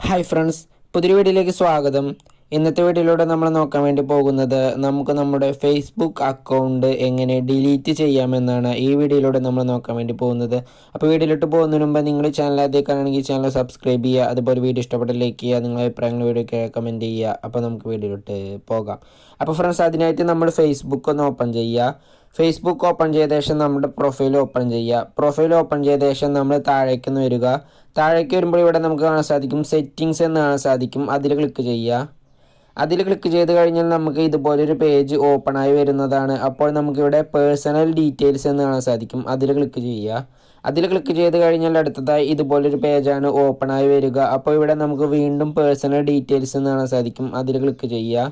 Hi friends, പുതിയൊരു വീഡിയോയിലേക്ക് സ്വാഗതം. ഇന്നത്തെ വീഡിയോയിലൂടെ നമ്മൾ നോക്കാൻ വേണ്ടി പോകുന്നത് നമുക്ക് നമ്മുടെ ഫേസ്ബുക്ക് അക്കൗണ്ട് എങ്ങനെ ഡിലീറ്റ് ചെയ്യാമെന്നാണ് ഈ വീഡിയോയിലൂടെ നമ്മൾ നോക്കാൻ വേണ്ടി പോകുന്നത്. അപ്പോൾ വീഡിയോയിലോട്ട് പോകുന്നതിന് മുമ്പ് നിങ്ങൾ ചാനൽ ആദ്യമാണെങ്കിൽ ചാനൽ സബ്സ്ക്രൈബ് ചെയ്യുക. അതുപോലെ വീഡിയോ ഇഷ്ടപ്പെട്ട ലൈക്ക് ചെയ്യുക, നിങ്ങളുടെ അഭിപ്രായങ്ങൾ വീഡിയോയ്ക്ക് കമൻറ്റ് ചെയ്യുക. അപ്പോൾ നമുക്ക് വീഡിയോയിലോട്ട് പോകാം. അപ്പോൾ ഫ്രണ്ട്സ്, അതിനായിട്ട് നമ്മൾ ഫേസ്ബുക്ക് ഒന്ന് ഓപ്പൺ ചെയ്യുക. ഫേസ്ബുക്ക് ഓപ്പൺ ചെയ്ത ശേഷം നമ്മുടെ പ്രൊഫൈൽ ഓപ്പൺ ചെയ്യുക. പ്രൊഫൈൽ ഓപ്പൺ ചെയ്ത ശേഷം നമ്മൾ താഴേക്കൊന്ന് വരിക. താഴേക്ക് വരുമ്പോൾ ഇവിടെ നമുക്ക് കാണാൻ സാധിക്കും സെറ്റിങ്സ് എന്ന് കാണാൻ സാധിക്കും. അതിൽ ക്ലിക്ക് ചെയ്യുക. അതിൽ ക്ലിക്ക് ചെയ്ത് കഴിഞ്ഞാൽ നമുക്ക് ഇതുപോലൊരു പേജ് ഓപ്പണായി വരുന്നതാണ്. അപ്പോൾ നമുക്കിവിടെ പേഴ്സണൽ ഡീറ്റെയിൽസ് എന്ന് കാണാൻ സാധിക്കും. അതിൽ ക്ലിക്ക് ചെയ്യുക. അതിൽ ക്ലിക്ക് ചെയ്ത് കഴിഞ്ഞാൽ അടുത്തതായി ഇതുപോലൊരു പേജാണ് ഓപ്പണായി വരിക. അപ്പോൾ ഇവിടെ നമുക്ക് വീണ്ടും പേഴ്സണൽ ഡീറ്റെയിൽസ് എന്ന് കാണാൻ സാധിക്കും. അതിൽ ക്ലിക്ക് ചെയ്യുക.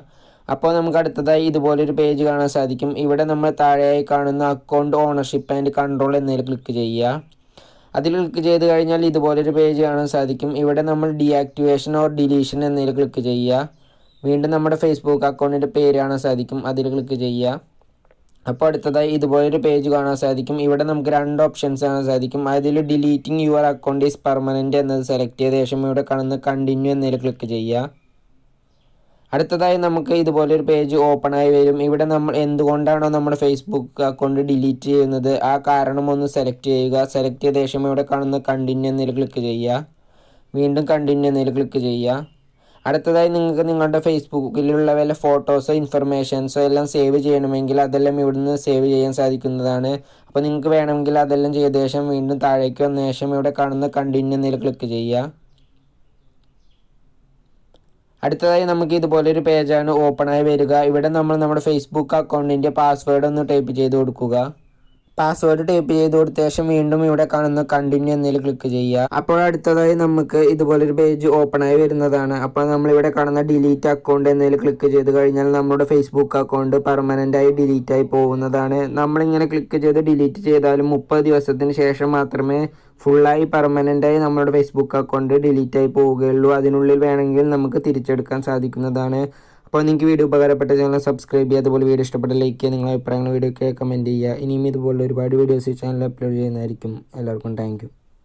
അപ്പോൾ നമുക്ക് അടുത്തതായി ഇതുപോലൊരു പേജ് കാണാൻ സാധിക്കും. ഇവിടെ നമ്മൾ താഴെയായി കാണുന്ന അക്കൗണ്ട് ഓണർഷിപ്പ് ആൻഡ് കൺട്രോൾ എന്നതിൽ ക്ലിക്ക് ചെയ്യുക. അതിൽ ക്ലിക്ക് ചെയ്ത് കഴിഞ്ഞാൽ ഇതുപോലൊരു പേജ് കാണാൻ സാധിക്കും. ഇവിടെ നമ്മൾ ഡീആക്ടിവേഷൻ ഓർ ഡിലീഷൻ എന്നതിൽ ക്ലിക്ക് ചെയ്യുക. വീണ്ടും നമ്മുടെ ഫേസ്ബുക്ക് അക്കൗണ്ടിൻ്റെ പേര് കാണാൻ സാധിക്കും. അതിൽ ക്ലിക്ക് ചെയ്യുക. അപ്പോൾ അടുത്തതായി ഇതുപോലൊരു പേജ് കാണാൻ സാധിക്കും. ഇവിടെ നമുക്ക് രണ്ട് ഓപ്ഷൻസ് കാണാൻ സാധിക്കും. അതിൽ deleting your account is permanent എന്നത് സെലക്ട് ചെയ്ത ശേഷം ഇവിടെ കാണുന്ന കണ്ടിന്യൂ എന്നതിൽ ക്ലിക്ക് ചെയ്യുക. അടുത്തതായി നമുക്ക് ഇതുപോലൊരു പേജ് ഓപ്പണായി വരും. ഇവിടെ നമ്മൾ എന്തുകൊണ്ടാണോ നമ്മുടെ ഫേസ്ബുക്ക് അക്കൗണ്ട് ഡിലീറ്റ് ചെയ്യുന്നത് ആ കാരണം ഒന്ന് സെലക്ട് ചെയ്യുക. സെലക്ട് ചെയ്ത ശേഷം ഇവിടെ കാണുന്ന കണ്ടിന്യൂ എന്നതിൽ ക്ലിക്ക് ചെയ്യുക. വീണ്ടും കണ്ടിന്യൂ എന്നതിൽ ക്ലിക്ക് ചെയ്യുക. അടുത്തതായി നിങ്ങൾക്ക് നിങ്ങളുടെ ഫേസ്ബുക്കിലുള്ള വല്ല ഫോട്ടോസോ ഇൻഫർമേഷൻസോ എല്ലാം സേവ് ചെയ്യണമെങ്കിൽ അതെല്ലാം ഇവിടുന്ന് സേവ് ചെയ്യാൻ സാധിക്കുന്നതാണ്. അപ്പോൾ നിങ്ങൾക്ക് വേണമെങ്കിൽ അതെല്ലാം ചെയ്ത ശേഷം വീണ്ടും താഴേക്ക് വന്ന ശേഷം ഇവിടെ കാണുന്ന കണ്ടിന്യൂ എന്നതിൽ ക്ലിക്ക് ചെയ്യുക. അടുത്തതായി നമുക്ക് ഇതുപോലൊരു പേജാണ് ഓപ്പണായി വരിക. ഇവിടെ നമ്മൾ നമ്മുടെ ഫേസ്ബുക്ക് അക്കൗണ്ടിൻ്റെ പാസ്വേഡ് ഒന്ന് ടൈപ്പ് ചെയ്ത് കൊടുക്കുക. പാസ്വേഡ് ടൈപ്പ് ചെയ്ത് കൊടുത്ത ശേഷം വീണ്ടും ഇവിടെ കാണുന്ന കണ്ടിന്യൂ എന്നതിൽ ക്ലിക്ക് ചെയ്യുക. അപ്പോൾ അടുത്തതായി നമുക്ക് ഇതുപോലൊരു പേജ് ഓപ്പണായി വരുന്നതാണ്. അപ്പോൾ നമ്മളിവിടെ കാണുന്ന ഡിലീറ്റ് അക്കൗണ്ട് എന്നതിൽ ക്ലിക്ക് ചെയ്ത് കഴിഞ്ഞാൽ നമ്മുടെ ഫേസ്ബുക്ക് അക്കൗണ്ട് പെർമനൻ്റായി ഡിലീറ്റായി പോകുന്നതാണ്. നമ്മളിങ്ങനെ ക്ലിക്ക് ചെയ്ത് ഡിലീറ്റ് ചെയ്താലും 30 ദിവസത്തിന് ശേഷം മാത്രമേ ഫുള്ളായി പെർമനൻ്റായി നമ്മുടെ ഫേസ്ബുക്ക് അക്കൗണ്ട് ഡിലീറ്റായി പോവുകയുള്ളൂ. അതിനുള്ളിൽ വേണമെങ്കിൽ നമുക്ക് തിരിച്ചെടുക്കാൻ സാധിക്കുന്നതാണ്. അപ്പോൾ നിങ്ങൾക്ക് വീഡിയോ ഉപകാരപ്പെട്ട ചാനൽ സബ്സ്ക്രൈബ് ചെയ്യുക. അതുപോലെ വീഡിയോ ഇഷ്ടപ്പെട്ട ലൈക്ക് ചെയ്യുക. നിങ്ങളുടെ അഭിപ്രായങ്ങൾ വീഡിയോയ്ക്ക് കമൻറ്റ് ചെയ്യുക. ഇനിയും ഇതുപോലെ ഒരുപാട് വീഡിയോസ് ഈ ചാനൽ അപ്ലോഡ് ചെയ്യുന്നതായിരിക്കും. എല്ലാവർക്കും താങ്ക് യു.